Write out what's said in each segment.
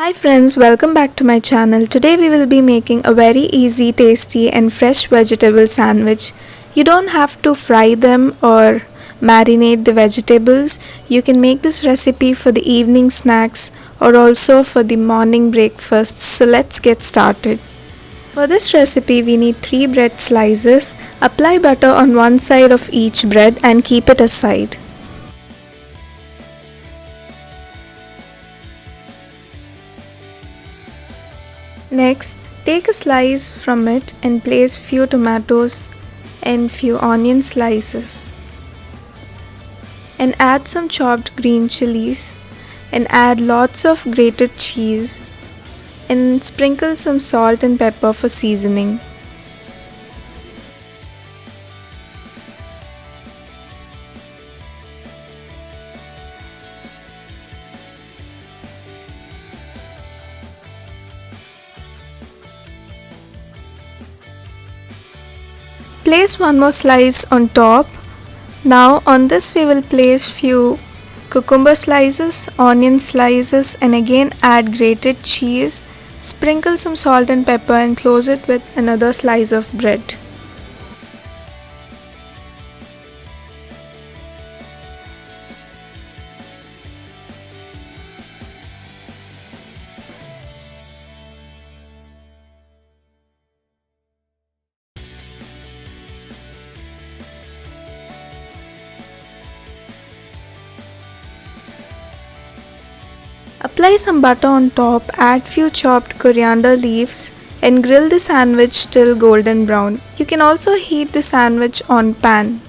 Hi friends, welcome back to my channel. Today we will be making a very easy, tasty and fresh vegetable sandwich. You don't have to fry them or marinate the vegetables. You can make this recipe for the evening snacks or also for the morning breakfasts. So let's get started. For this recipe we need 3 bread slices. Apply butter on one side of each bread and keep it aside. Next, take a slice from it and place few tomatoes and few onion slices. And add some chopped green chilies and add lots of grated cheese and sprinkle some salt and pepper for seasoning. Place one more slice on top. Now on this we will place few cucumber slices, onion slices and again add grated cheese. Sprinkle some salt and pepper and close it with another slice of bread. Apply some butter on top, add few chopped coriander leaves and grill the sandwich till golden brown. You can also heat the sandwich on pan.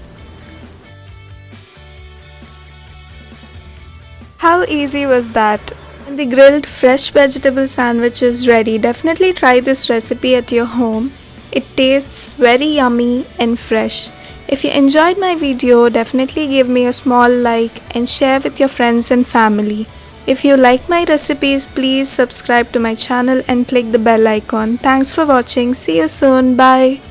How easy was that? And the grilled fresh vegetable sandwich is ready. Definitely try this recipe at your home. It tastes very yummy and fresh. If you enjoyed my video, definitely give me a small like and share with your friends and family. If you like my recipes, please subscribe to my channel and click the bell icon. Thanks for watching. See you soon. Bye.